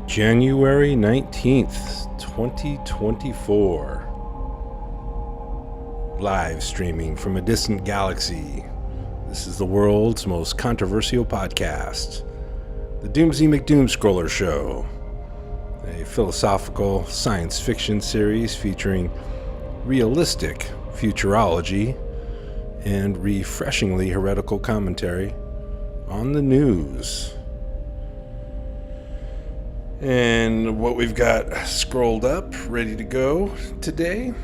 January 19th, 2024. Live streaming from a distant galaxy. This is the world's most controversial podcast, the Doomsy McDoomscroller Show, a philosophical science fiction series featuring realistic futurology and refreshingly heretical commentary on the news. And what we've got scrolled up, ready to go today,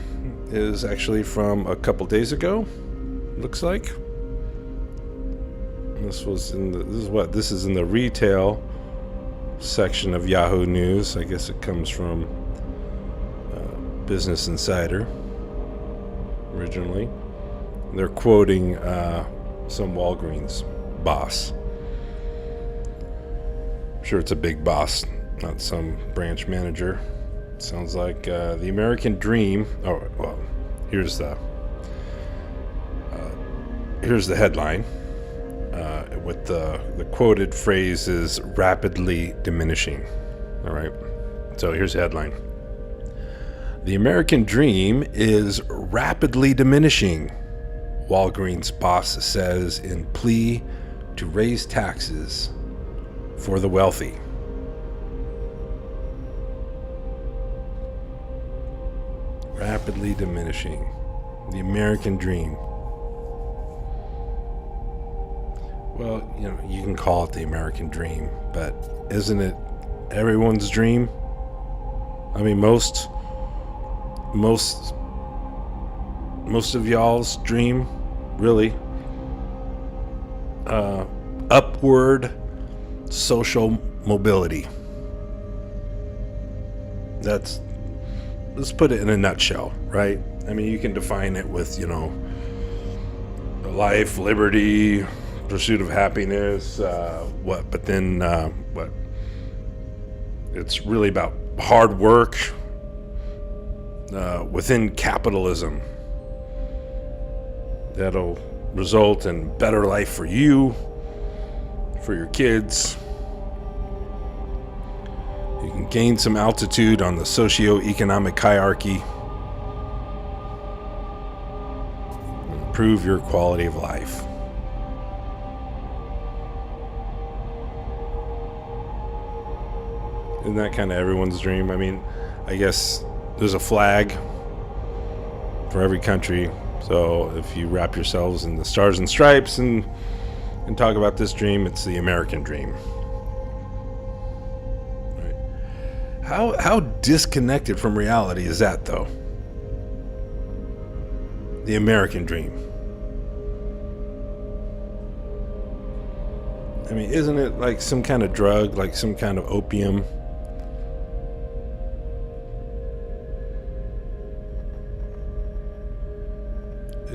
is actually from a couple days ago. Looks like this is in the retail section of Yahoo News. I guess it comes from Business Insider originally. They're quoting some Walgreens boss. I'm sure it's a big boss, not some branch manager. Sounds like the American dream. Oh, well, here's the headline with the quoted phrase is rapidly diminishing. All right, so here's the headline. The American dream is rapidly diminishing, Walgreens boss says in plea to raise taxes for the wealthy. Rapidly diminishing. The American dream. Well, you can call it the American dream, but isn't it everyone's dream? I mean, most of y'all's dream, really. Upward social mobility. Let's put it in a nutshell, right? I mean, you can define it with, life, liberty, pursuit of happiness, but then it's really about hard work within capitalism that'll result in better life for you, for your kids. You can gain some altitude on the socio-economic hierarchy, and improve your quality of life. Isn't that kind of everyone's dream? I mean, I guess there's a flag for every country. So if you wrap yourselves in the stars and stripes and talk about this dream, it's the American dream. How disconnected from reality is that, though? The American dream. I mean, isn't it like some kind of drug, like some kind of opium?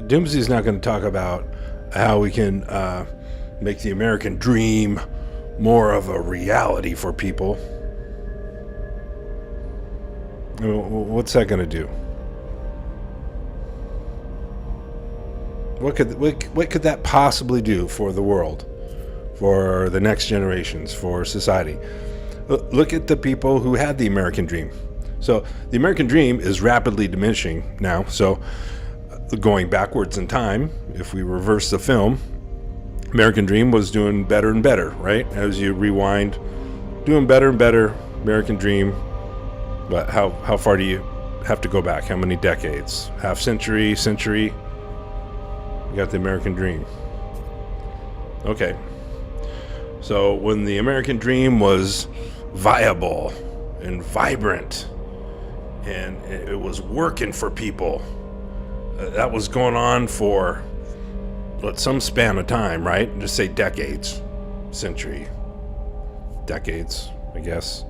Doomsy's not going to talk about how we can make the American dream more of a reality for people. What's that going to do? What could that possibly do for the world, for the next generations, for society? Look at the people who had the American dream. So the American dream is rapidly diminishing now. So going backwards in time, if we reverse the film, American dream was doing better and better, right? As you rewind, doing better and better, American dream. But how far do you have to go back? How many decades? Half century? You got the American dream. Okay. So when the American dream was viable and vibrant and it was working for people, that was going on for some span of time, right? Just say decades, century, decades, I guess.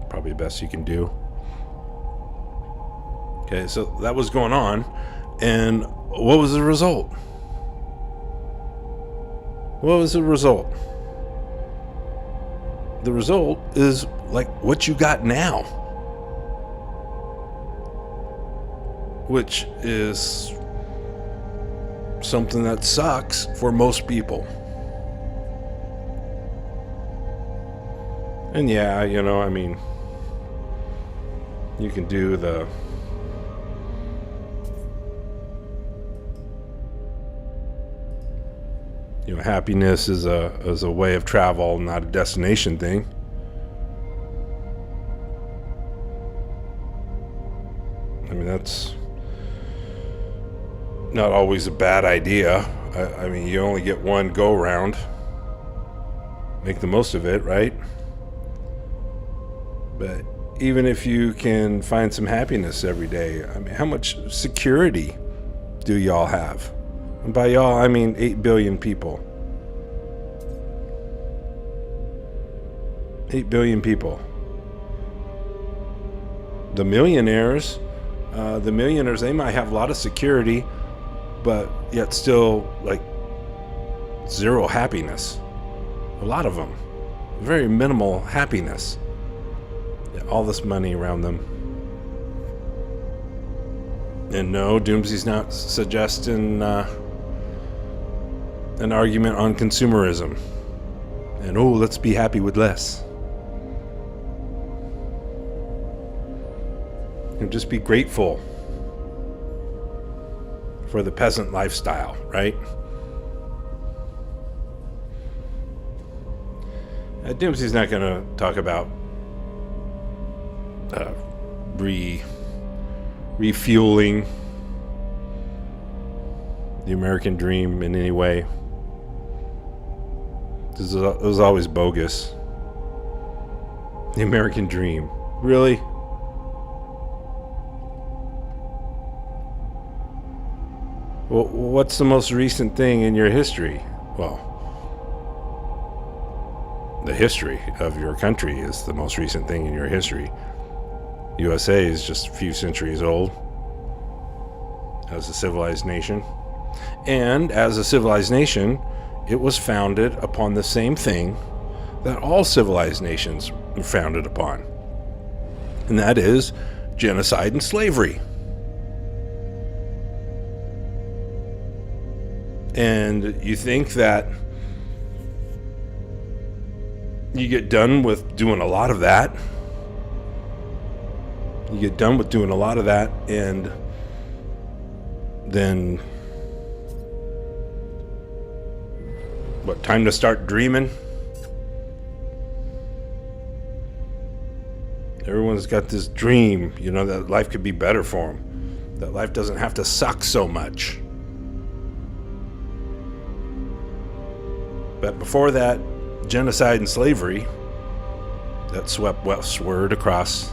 Probably the best you can do. Okay, so that was going on, and what was the result? What was the result? The result is like what you got now, which is something that sucks for most people. And yeah, I mean, you can do the happiness is a way of travel, not a destination thing. I mean, that's not always a bad idea. I mean, you only get one go round. Make the most of it, right? But even if you can find some happiness every day, I mean, how much security do y'all have? And by y'all, I mean 8 billion people. 8 billion people. The millionaires, they might have a lot of security, but yet still, like, zero happiness. A lot of them. Very minimal happiness. All this money around them. And no, Doomsy's not suggesting an argument on consumerism. And let's be happy with less. And just be grateful for the peasant lifestyle, right? Doomsy's not going to talk about refueling the American dream in any way. It was always bogus. The American dream. Really? Well, what's the most recent thing in your history? Well, the history of your country is the most recent thing in your history. USA is just a few centuries old as a civilized nation. And as a civilized nation, it was founded upon the same thing that all civilized nations were founded upon. And that is genocide and slavery. And you think that you get done with doing a lot of that. You get done with doing a lot of that, and then what, time to start dreaming? Everyone's got this dream, that life could be better for them. That life doesn't have to suck so much. But before that, genocide and slavery that swept westward across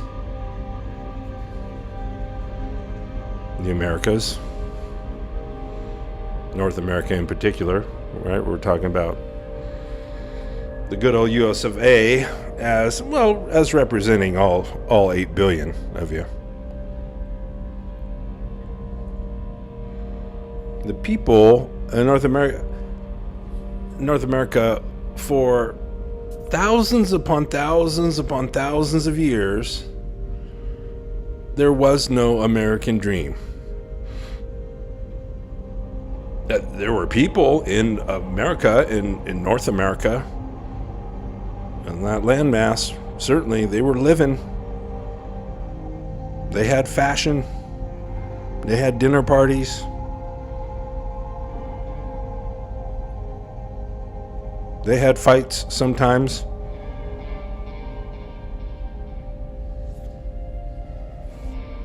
the Americas, North America in particular, right? We're talking about the good old US of A as representing all 8 billion of you. The people in North America for thousands upon thousands upon thousands of years, there was no American dream. There were people in America, in North America, and that landmass, certainly they were living. They had fashion. They had dinner parties. They had fights sometimes.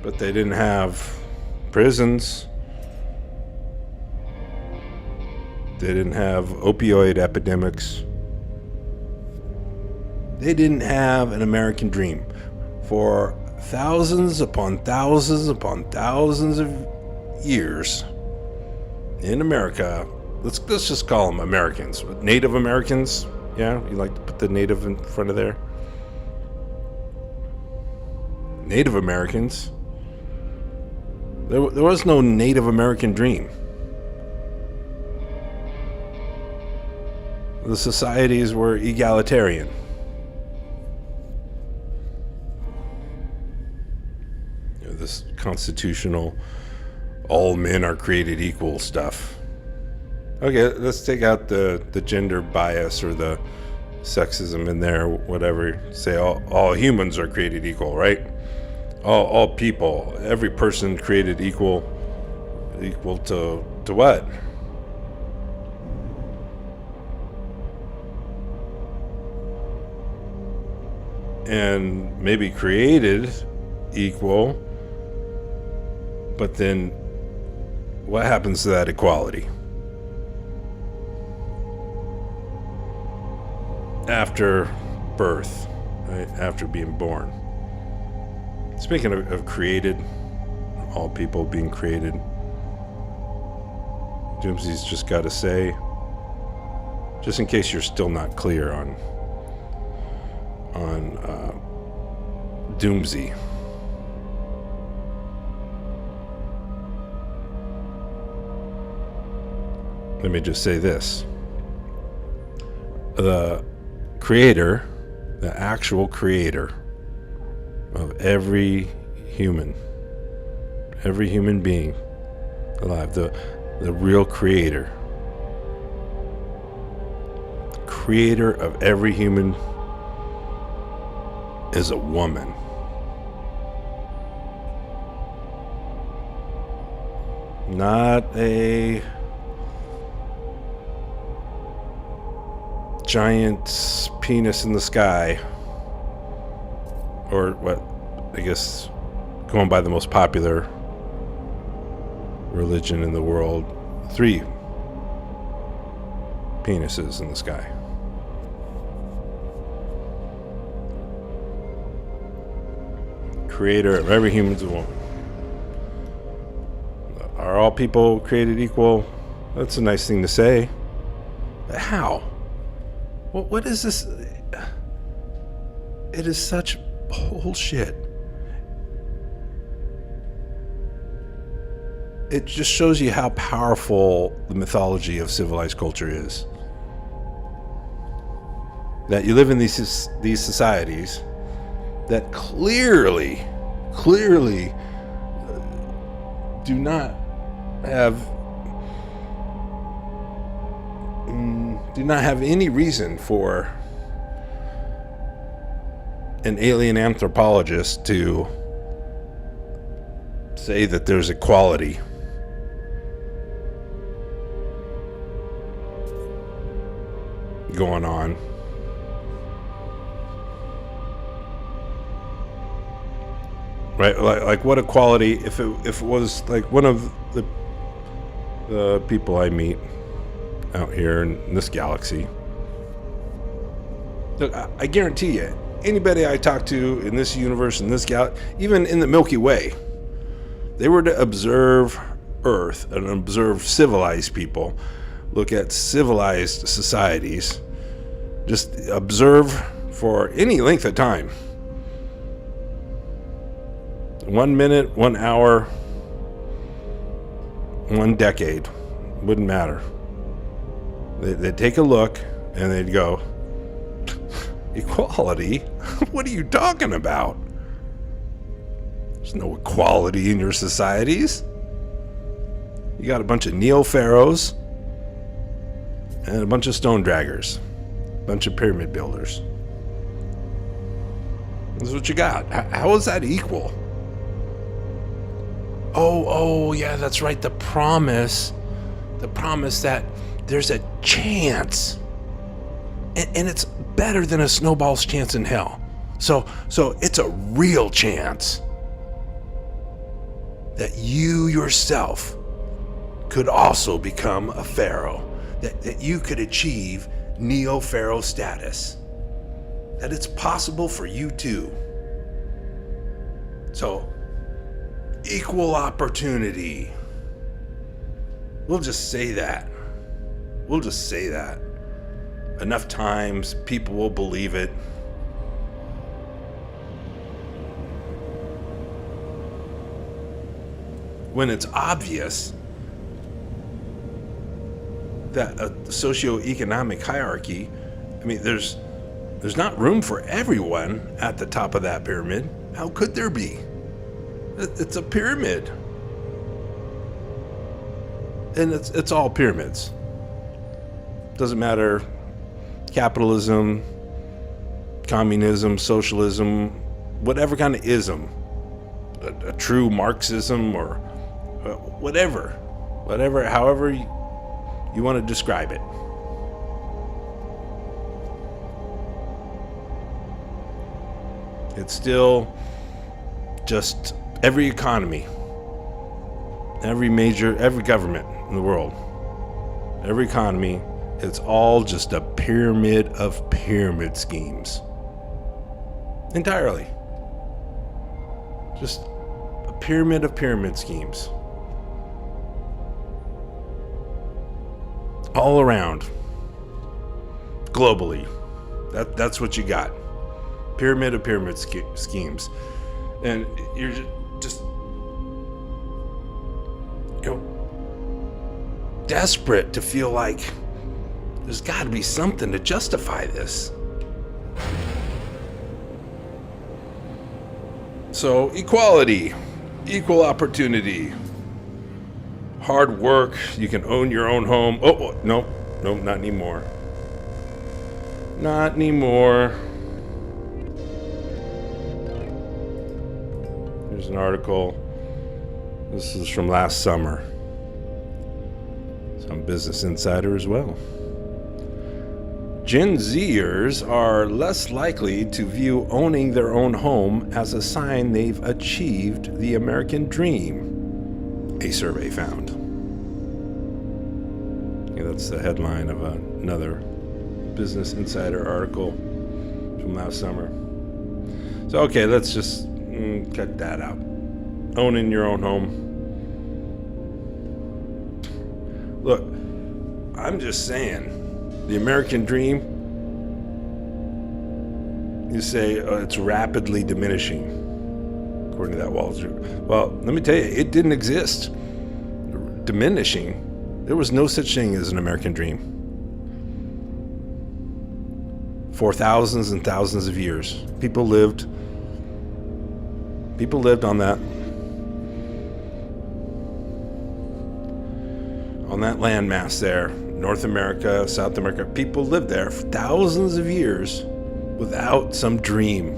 But they didn't have prisons. They didn't have opioid epidemics. They didn't have an American dream. For thousands upon thousands upon thousands of years in America, let's just call them Americans. Native Americans. Yeah, you like to put the native in front of there. Native Americans. There was no Native American dream. The societies were egalitarian. This constitutional, all men are created equal stuff. Okay, let's take out the gender bias or the sexism in there, whatever. Say all humans are created equal, right? All people, every person created equal to what? And maybe created equal, but then what happens to that equality after birth, right? After being born? Speaking of created, all people being created, Doomsy's just got to say, just in case you're still not clear on Doomsy. Let me just say this. The creator, the actual creator of every human being alive, the real creator of every human is a woman. Not a giant penis in the sky, or what, I guess, going by the most popular religion in the world, 3 penises in the sky. Creator of every human's a woman. Are all people created equal? That's a nice thing to say. But how? What is this? It is such bullshit. It just shows you how powerful the mythology of civilized culture is. That you live in these societies that clearly do not have any reason for an alien anthropologist to say that there's equality. Going on. Right, like what equality? If it was like one of the people I meet out here in this galaxy, look, I guarantee you, anybody I talk to in this universe, in this galaxy, even in the Milky Way, they were to observe Earth and observe civilized people, look at civilized societies, just observe for any length of time. 1 minute, 1 hour, 1 decade, wouldn't matter. They'd take a look and they'd go, equality? What are you talking about? There's no equality in your societies. You got a bunch of neo-pharaohs and a bunch of stone draggers, a bunch of pyramid builders. This is what you got. How is that equal? Oh, yeah, that's right. The promise that there's a chance, and it's better than a snowball's chance in hell. So it's a real chance that you yourself could also become a pharaoh, that you could achieve neo-pharaoh status, that it's possible for you too. So, equal opportunity. We'll just say that. Enough times, people will believe it. When it's obvious that a socioeconomic hierarchy, I mean, there's not room for everyone at the top of that pyramid. How could there be? It's a pyramid. And it's all pyramids. Doesn't matter, capitalism, communism, socialism, whatever kind of ism, a true Marxism or whatever, however you want to describe it. It's still just every economy, every government in the world, every economy, it's all just a pyramid of pyramid schemes. Entirely. Just a pyramid of pyramid schemes. All around. Globally. That's what you got. Pyramid of pyramid schemes. And you're just desperate to feel like there's got to be something to justify this. So equality, equal opportunity, hard work, you can own your own home. Oh, no, not anymore. Not anymore. Here's an article. This is from last summer. It's on Business Insider as well. Gen Zers are less likely to view owning their own home as a sign they've achieved the American dream, a survey found. Yeah, that's the headline of another Business Insider article from last summer. So, okay, let's just cut that out. Owning your own home. Look, I'm just saying, the American dream, you say it's rapidly diminishing, according to that Wall Street. Well, let me tell you, it didn't exist. Diminishing, there was no such thing as an American dream. For thousands and thousands of years, people lived on that landmass there. North America, South America, people lived there for thousands of years without some dream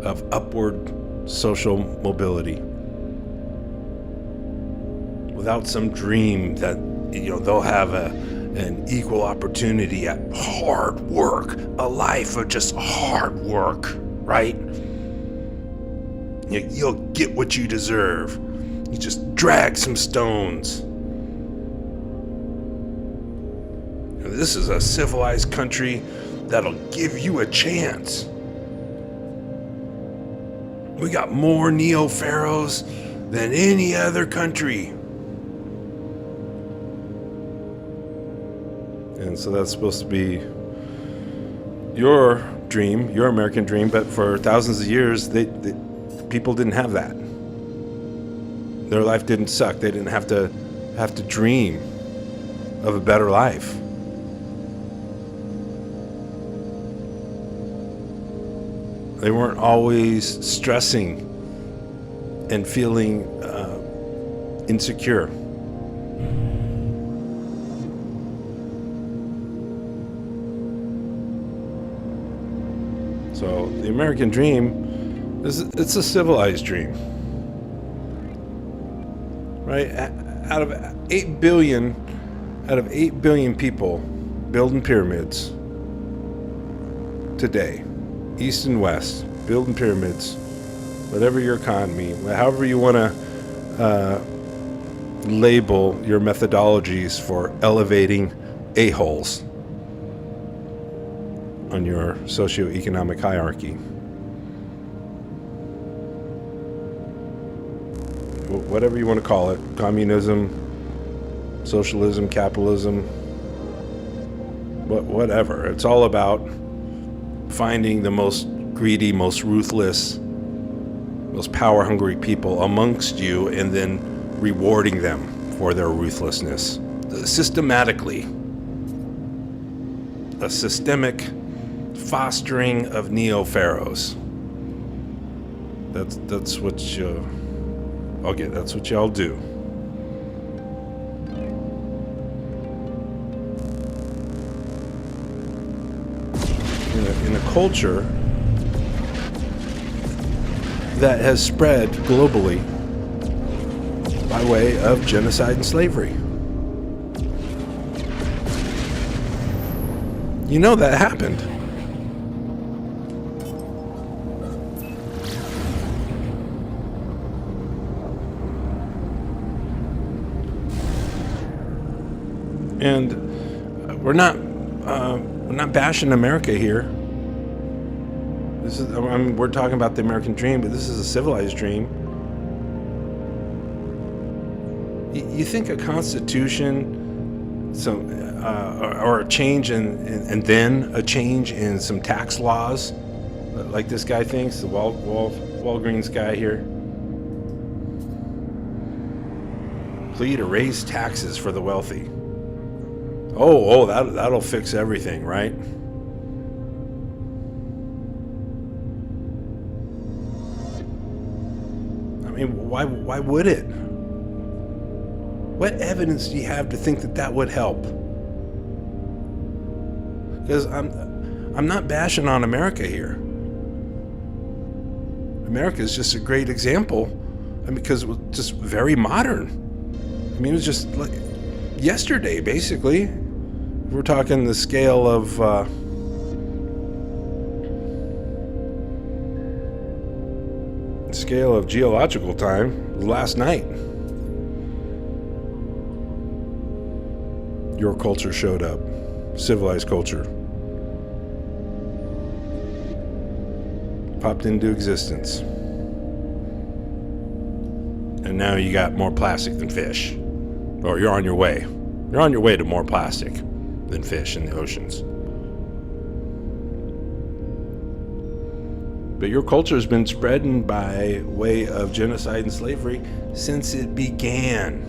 of upward social mobility. Without some dream that, they'll have an equal opportunity at hard work, a life of just hard work, right? You'll get what you deserve. You just drag some stones. This is a civilized country that'll give you a chance. We got more neo-pharaohs than any other country. And so that's supposed to be your dream, your American dream, but for thousands of years, people didn't have that. Their life didn't suck. They didn't have to dream of a better life. They weren't always stressing and feeling insecure. So the American dream it's a civilized dream, right? Out of 8 billion people building pyramids today, East and West, building pyramids, whatever your economy, however you want to label your methodologies for elevating a-holes on your socioeconomic hierarchy. Whatever you want to call it, communism, socialism, capitalism, whatever. It's all about finding the most greedy, most ruthless, most power-hungry people amongst you and then rewarding them for their ruthlessness. Systematically. A systemic fostering of neo-pharaohs. That's what that's what y'all do. In a culture that has spread globally by way of genocide and slavery. You know that happened. And we're not bashing America here. This is, we're talking about the American dream, but this is a civilized dream. You think a constitution, or a change and then a change in some tax laws, like this guy thinks, the Walgreens guy here, plea to raise taxes for the wealthy. That'll fix everything, right? I mean, why would it? What evidence do you have to think that would help? Because I'm not bashing on America here. America is just a great example, because it was just very modern. I mean, it was just like yesterday, basically. We're talking the scale of geological time. Last night, your culture showed up, civilized culture, popped into existence, and now you got more plastic than fish, or you're on your way. You're on your way to more plastic than fish in the oceans. But your culture has been spreading by way of genocide and slavery since it began.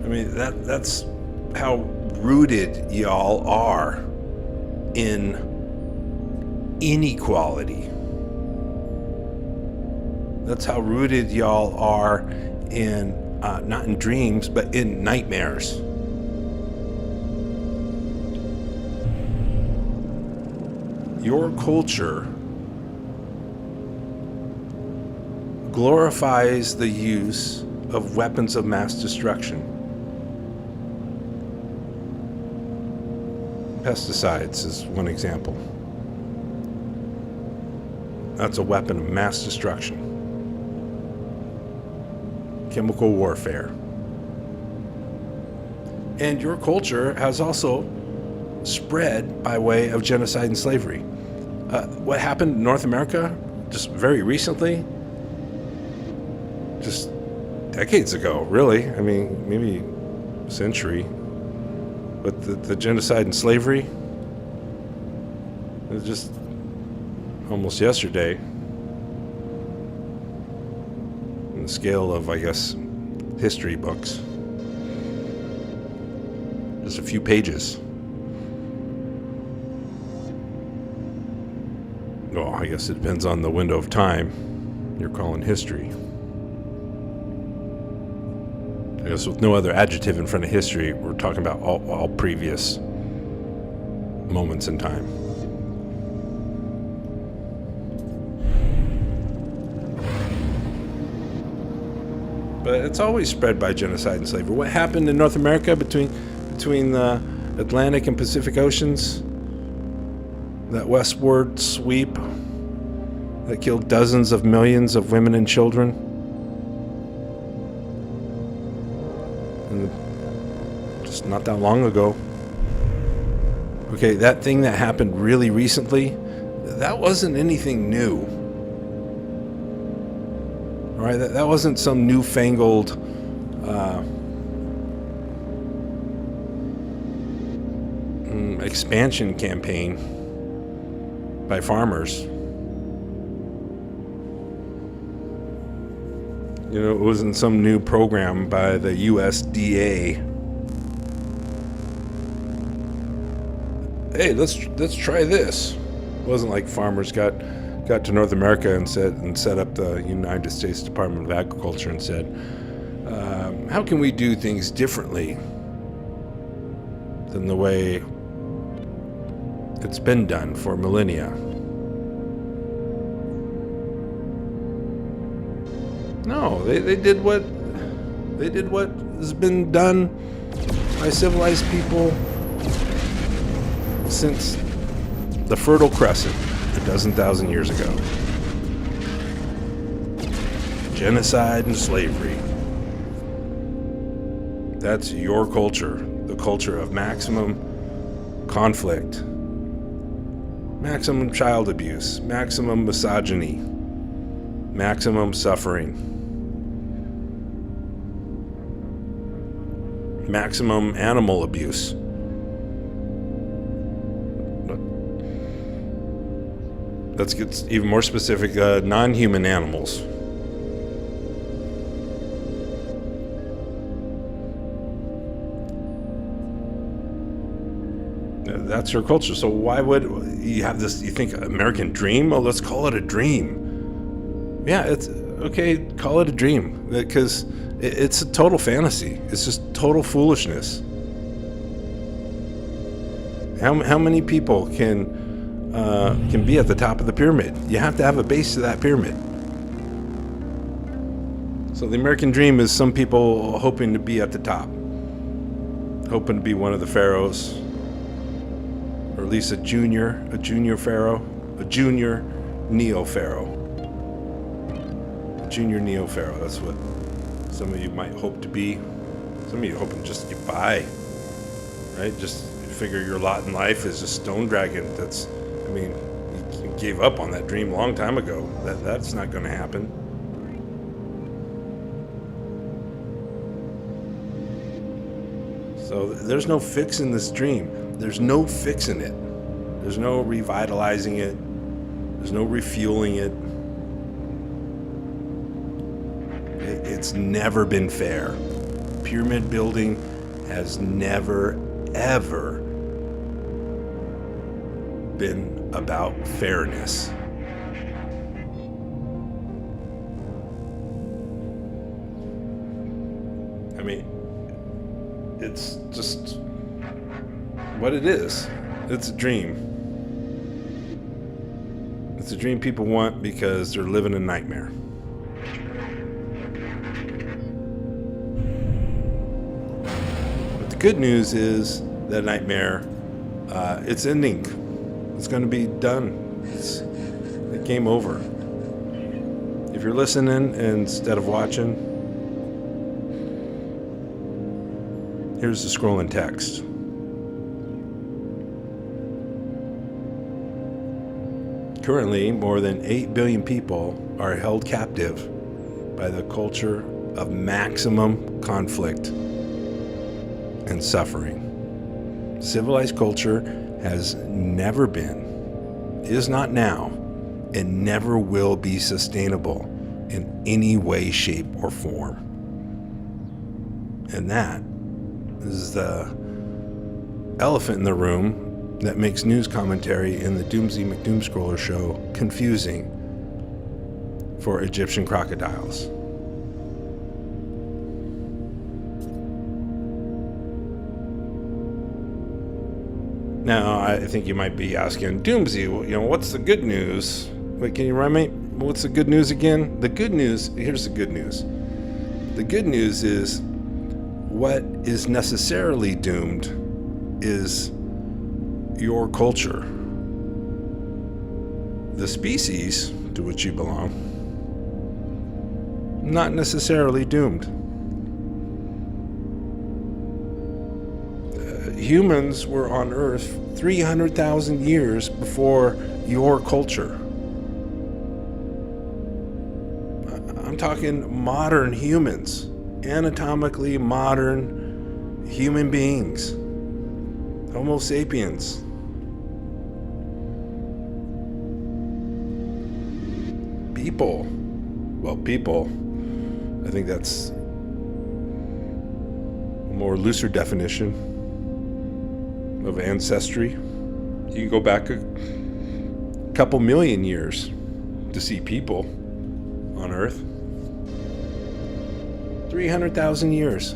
I mean, that's how rooted y'all are in inequality. That's how rooted y'all are in not in dreams, but in nightmares. Your culture glorifies the use of weapons of mass destruction. Pesticides is one example. That's a weapon of mass destruction. Chemical warfare. And your culture has also spread by way of genocide and slavery. What happened in North America just very recently, just decades ago, really. I mean, maybe a century. But the genocide and slavery, it was just almost yesterday. On the scale of, I guess, history books. Just a few pages. Well, I guess it depends on the window of time you're calling history. I guess with no other adjective in front of history, we're talking about all previous moments in time. But it's always spread by genocide and slavery. What happened in North America between the Atlantic and Pacific Oceans? That westward sweep that killed dozens of millions of women and children. And just not that long ago. Okay, that thing that happened really recently, that wasn't anything new. All right, that wasn't some newfangled expansion campaign by farmers. You know, it wasn't some new program by the USDA. Hey, let's try this. It wasn't like farmers got to North America and set up the United States Department of Agriculture and said, how can we do things differently than the way it's been done for millennia? No, they did what has been done by civilized people since the Fertile Crescent 12,000 years ago. Genocide and slavery. That's your culture, the culture of maximum conflict, maximum child abuse, maximum misogyny, maximum suffering, maximum animal abuse. Let's get even more specific, non-human animals. That's your culture. So why would you have this, you think, American dream? Oh, let's call it a dream. Yeah, it's okay, call it a dream, because it's a total fantasy. It's just total foolishness. How many people can be at the top of the pyramid? You have to have a base to that pyramid. So the American dream is some people hoping to be at the top, hoping to be one of the pharaohs, or at least a junior pharaoh, a junior neo-pharaoh. A junior neo-pharaoh, that's what some of you might hope to be. Some of you hoping just to get by, right? Just figure your lot in life is a stone dragon. You gave up on that dream a long time ago. That's not going to happen. So there's no fixing this dream. There's no fixing it. There's no revitalizing it. There's no refueling it. It's never been fair. Pyramid building has never, ever been about fairness. I mean, it's just what it is. It's a dream. It's a dream people want because they're living a nightmare. But the good news is that nightmare, it's ending. It's going to be done. It's game over. If you're listening instead of watching, here's the scrolling text. Currently, more than 8 billion people are held captive by the culture of maximum conflict and suffering. Civilized culture has never been, is not now, and never will be sustainable in any way, shape, or form. And that is the elephant in the room that makes news commentary in the Doomsy McDoomscroller show confusing for Egyptian crocodiles. Now, I think you might be asking, Doomsy, what's the good news? Wait, can you remind me? What's the good news again? The good news, here's the good news. The good news is what is necessarily doomed is your culture. The species to which you belong, not necessarily doomed. Humans were on Earth 300,000 years before your culture. I'm talking modern humans, anatomically modern human beings, Homo sapiens. People, I think that's a more looser definition of ancestry. You can go back a couple million years to see people on Earth. 300,000 years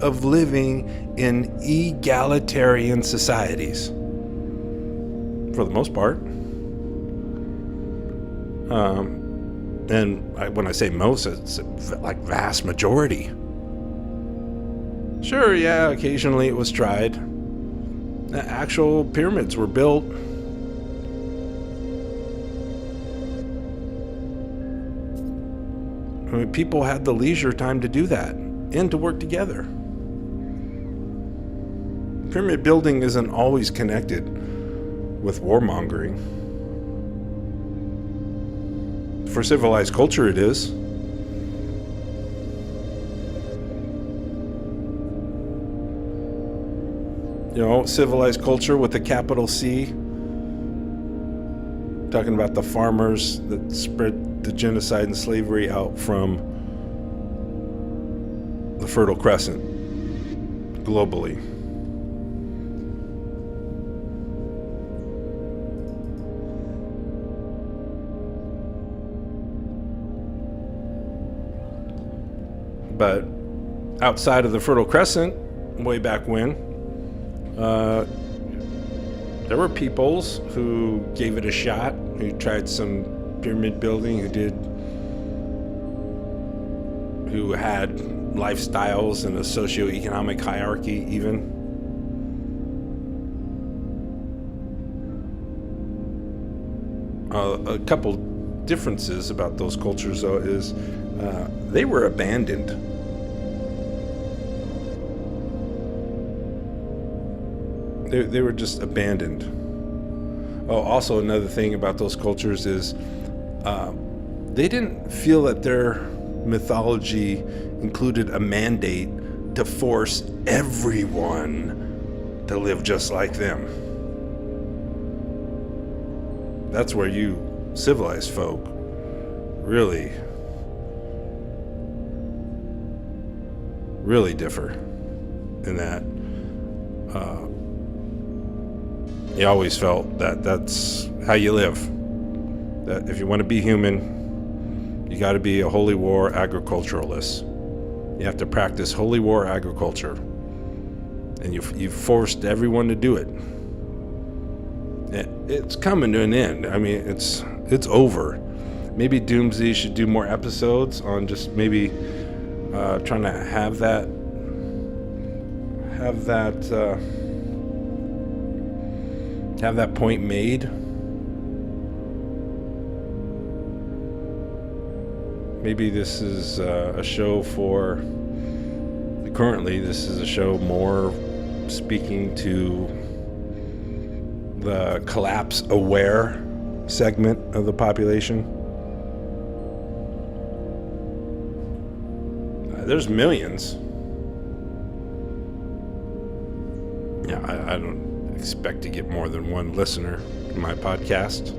of living in egalitarian societies, for the most part. And when I say most, it's like vast majority. Sure, yeah, occasionally it was tried. The actual pyramids were built. I mean, people had the leisure time to do that and to work together. Pyramid building isn't always connected with warmongering. For civilized culture, it is. You know, civilized culture with a capital C. Talking about the farmers that spread the genocide and slavery out from the Fertile Crescent globally. But outside of the Fertile Crescent, way back when, there were peoples who gave it a shot, who tried some pyramid building, who had lifestyles and a socioeconomic hierarchy even. A couple differences about those cultures, though, is they were abandoned. They were just abandoned. Oh, also another thing about those cultures is they didn't feel that their mythology included a mandate to force everyone to live just like them. That's where you civilized folk really differ in that. You always felt that that's how you live. That if you want to be human, you got to be a holy war agriculturalist. You have to practice holy war agriculture. And you forced everyone to do it. It's coming to an end. I mean, it's over. Maybe Doomsday should do more episodes on just maybe trying to have that point made. Maybe this is a show for... Currently, this is a show more speaking to the collapse-aware segment of the population. There's millions. Yeah, I don't expect to get more than one listener to my podcast.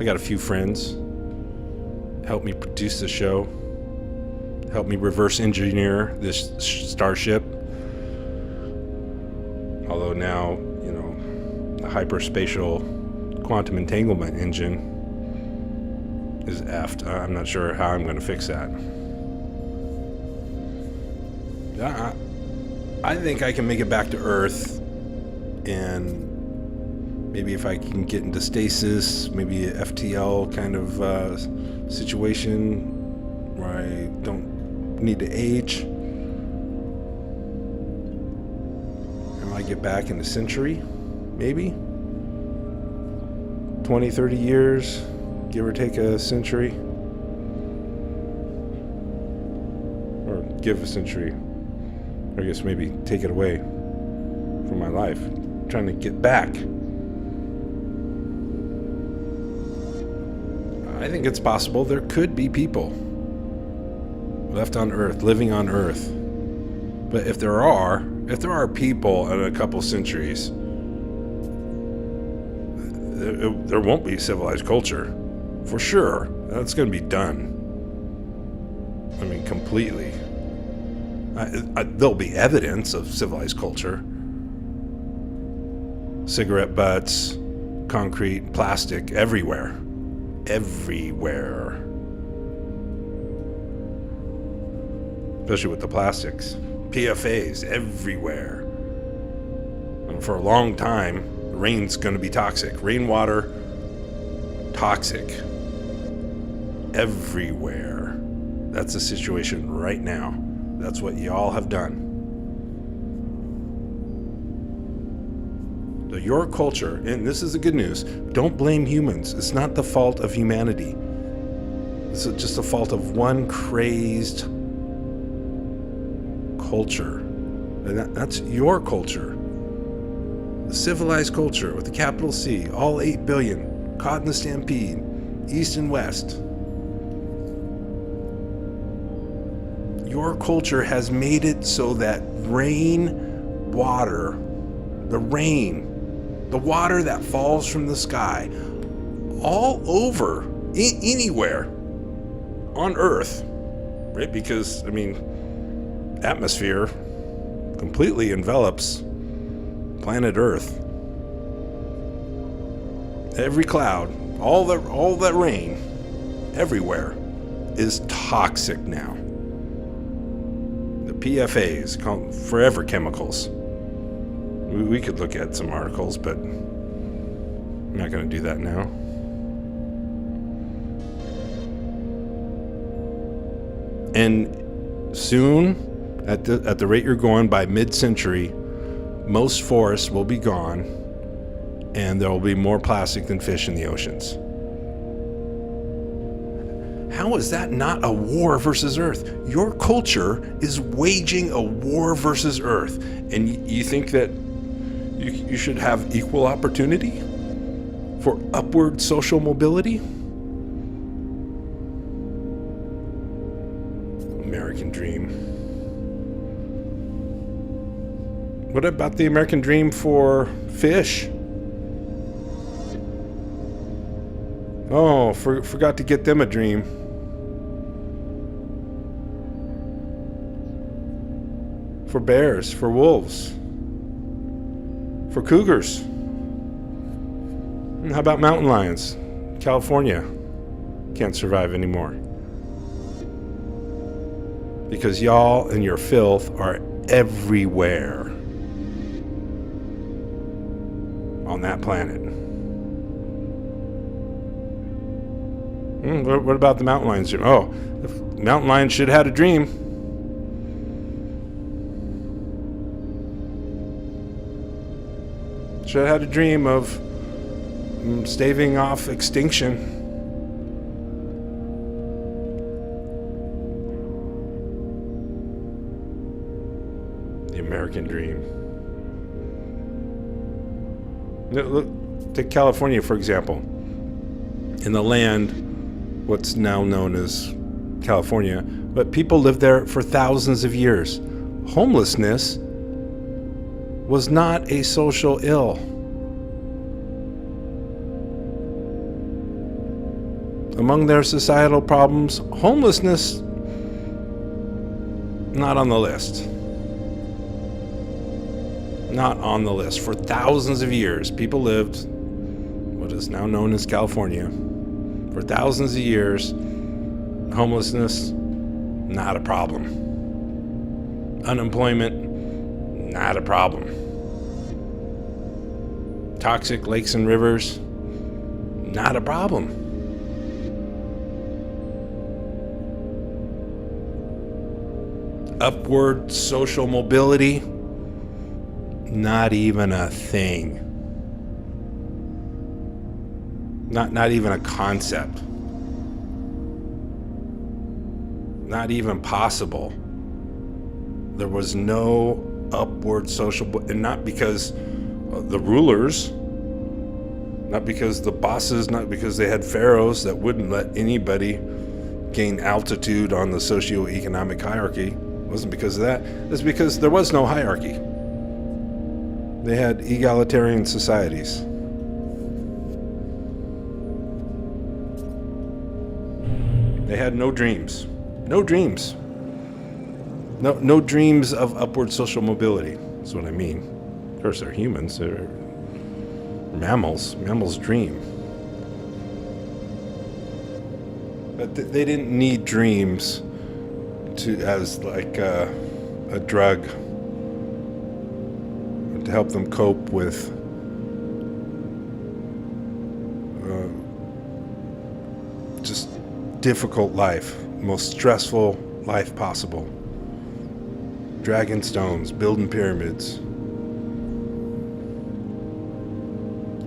I got a few friends help me produce the show, help me reverse engineer this starship. Although now, you know, the hyperspatial quantum entanglement engine is effed. I'm not sure how I'm going to fix that. I think I can make it back to Earth, and maybe if I can get into stasis, maybe a FTL kind of situation where I don't need to age. And I get back in a century, maybe 20, 30 years, give or take a century, or give a century. I guess maybe take it away from my life. I'm trying to get back. I think it's possible there could be people left on Earth, living on Earth. But if there are people in a couple centuries, there won't be civilized culture. For sure. That's going to be done. I mean, completely. There'll be evidence of civilized culture. Cigarette butts, concrete, plastic, everywhere. Everywhere. Especially with the plastics. PFAs, everywhere. And for a long time, rain's going to be toxic. Rainwater, toxic. everywhere. That's the situation right now. That's what y'all have done. So your culture, and this is the good news, don't blame humans. It's not the fault of humanity. It's just the fault of one crazed culture. And that's your culture. The civilized culture with the capital C, all 8 billion, caught in the stampede, east and west. Your culture has made it so that water, the water that falls from the sky, all over, anywhere on Earth, right? Because, atmosphere completely envelops planet Earth. Every cloud, all that rain, everywhere, is toxic now. The PFAS, forever chemicals. We could look at some articles, but I'm not going to do that now. And soon, at the rate you're going, by mid-century, most forests will be gone, and there will be more plastic than fish in the oceans. How is that not a war versus Earth? Your culture is waging a war versus Earth, and you think that you should have equal opportunity for upward social mobility? American dream. What about the American dream for fish? Oh, forgot to get them a dream. For bears, for wolves, for cougars. And how about mountain lions? California can't survive anymore. Because y'all and your filth are everywhere on that planet. What about the mountain lions? Oh, the mountain lion should have had a dream. Should have had a dream of staving off extinction. The American dream. Look, take California, for example. In the land, what's now known as California, but people lived there for thousands of years. Homelessness was not a social ill. Among their societal problems, homelessness, not on the list. Not on the list. For thousands of years, people lived what is now known as California. For thousands of years, homelessness, not a problem. Unemployment, not a problem. Toxic lakes and rivers, not a problem. Upward social mobility, not even a thing. Not even a concept. Not even possible. There was no upward social, and not because the rulers, not because the bosses, not because they had pharaohs that wouldn't let anybody gain altitude on the socioeconomic hierarchy. It wasn't because of that. It's because there was no hierarchy. They had egalitarian societies. They had no dreams. No dreams. No dreams of upward social mobility. That's what I mean. Of course, they're humans. They're mammals. Mammals dream. But they didn't need dreams as like a drug to help them cope with just difficult life, most stressful life possible. Dragging stones, building pyramids,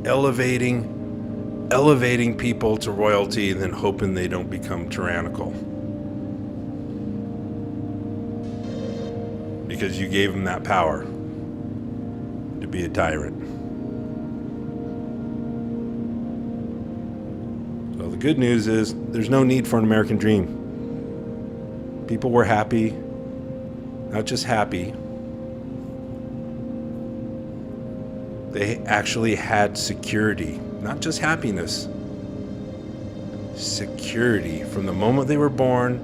elevating people to royalty and then hoping they don't become tyrannical. Because you gave them that power to be a tyrant. So the good news is there's no need for an American dream. People were happy, not just happy. They actually had security, not just happiness. Security from the moment they were born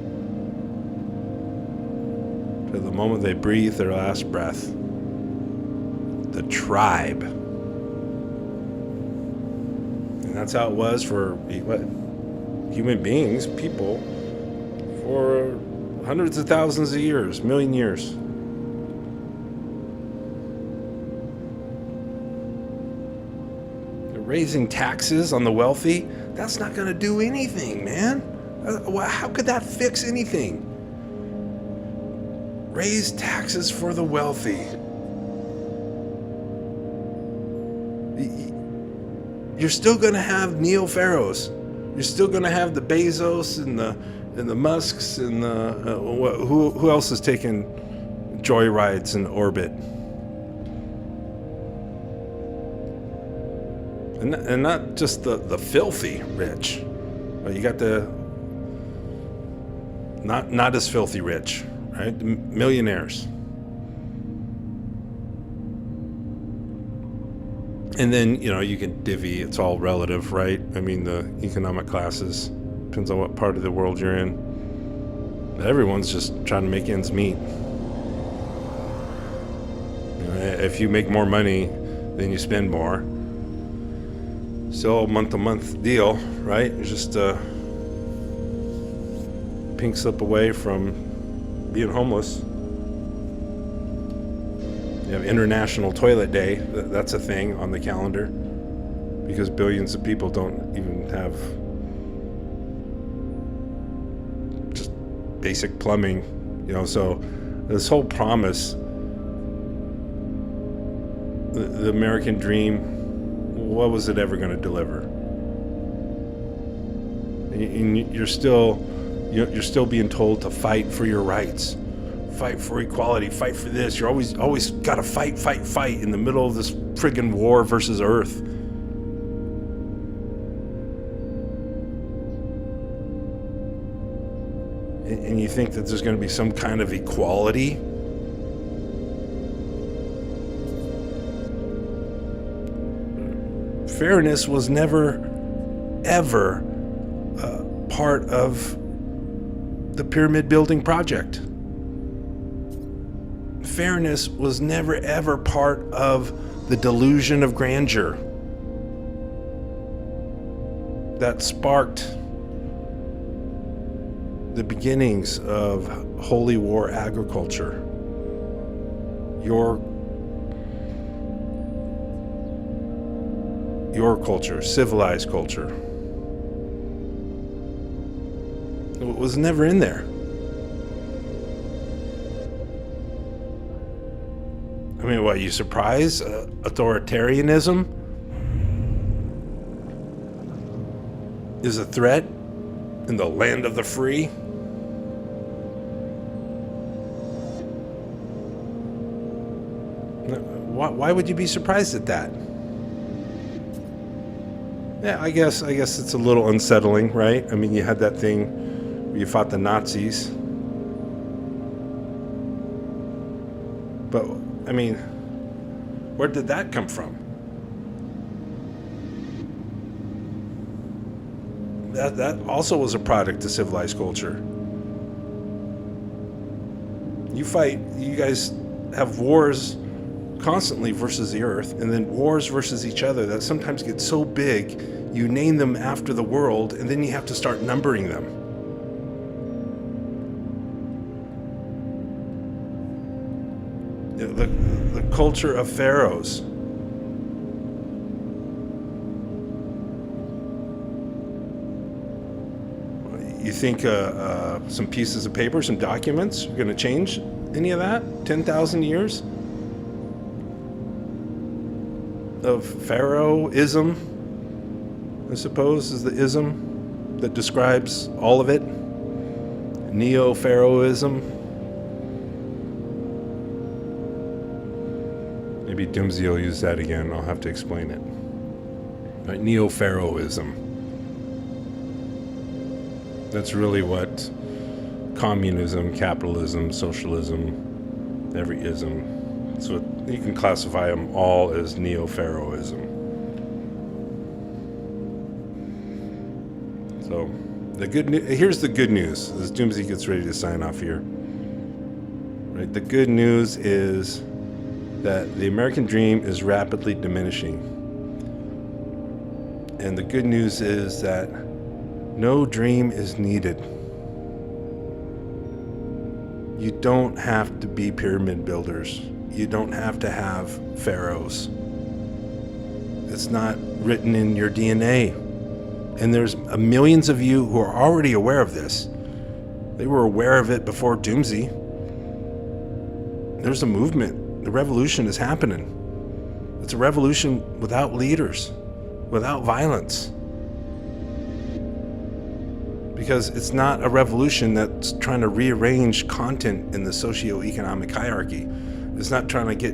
to the moment they breathed their last breath. The tribe. And that's how it was for human beings, people, for hundreds of thousands of years, million years. Raising taxes on the wealthy, that's not going to do anything, man. How could that fix anything? Raise taxes for the wealthy. You're still going to have neo-pharaohs. You're still going to have the Bezos and the Musks and the who else is taking joyrides in orbit? And not just the filthy rich, but you got the not as filthy rich, right? The millionaires. And then, you can divvy, it's all relative, right? I mean, the economic classes, depends on what part of the world you're in. But everyone's just trying to make ends meet. If you make more money, then you spend more. Still a month-to-month deal, right? It's just a pink slip away from being homeless. You have International Toilet Day. That's a thing on the calendar because billions of people don't even have just basic plumbing, so this whole promise, the American dream, what was it ever going to deliver? And you're still being told to fight for your rights, fight for equality, fight for this. You're always got to fight in the middle of this friggin' war versus Earth. And you think that there's going to be some kind of equality? Fairness was never, ever part of the pyramid building project. Fairness was never, ever part of the delusion of grandeur that sparked the beginnings of holy war agriculture. Your culture, civilized culture. It was never in there. I mean, what, you surprised? Authoritarianism is a threat in the land of the free? Why would you be surprised at that? Yeah, I guess it's a little unsettling, right? I mean, you had that thing where you fought the Nazis. But, I mean, where did that come from? That also was a product of civilized culture. You guys have wars constantly versus the earth, and then wars versus each other that sometimes get so big you name them after the world, and then you have to start numbering them. The culture of pharaohs. You think some pieces of paper, some documents are going to change any of that? 10,000 years of Pharaohism, I suppose, is the ism that describes all of it. Neo-Pharaohism. Maybe Doomsday will use that again. I'll have to explain it. Right, Neo-Pharaohism. That's really what communism, capitalism, socialism, every ism. So you can classify them all as Neo-Pharaohism. So here's the good news as Doomsday gets ready to sign off here. Right, the good news is that the American dream is rapidly diminishing. And the good news is that no dream is needed. You don't have to be pyramid builders. You don't have to have pharaohs. It's not written in your DNA. And there's millions of you who are already aware of this. They were aware of it before Doomsday. There's a movement. The revolution is happening. It's a revolution without leaders, without violence. Because it's not a revolution that's trying to rearrange content in the socioeconomic hierarchy. It's not trying to get,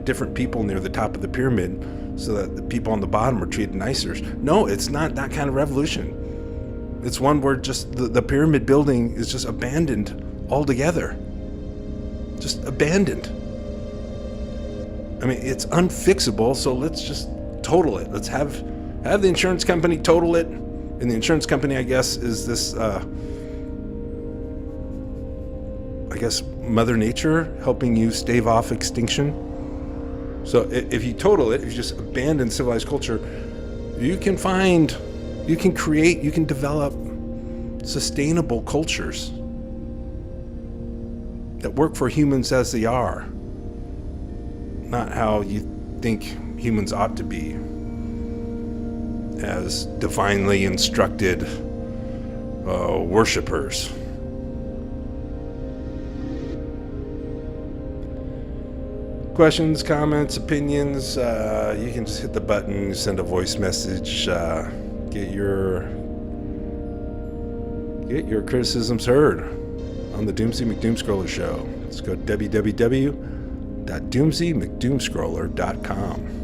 different people near the top of the pyramid so that the people on the bottom are treated nicer. No, it's not that kind of revolution. It's one where just the pyramid building is just abandoned altogether. Just abandoned. I mean, it's unfixable, so let's just total it. Let's have the insurance company total it. And the insurance company, I guess, is this, Mother Nature helping you stave off extinction. So if you total it, if you just abandon civilized culture, you can create, you can develop sustainable cultures that work for humans as they are, not how you think humans ought to be, as divinely instructed worshipers. Questions, comments, opinions, you can just hit the button, send a voice message, get your criticisms heard on the Doomsday McDoomscroller show. Let's go to www.doomsdaymcdoomscroller.com.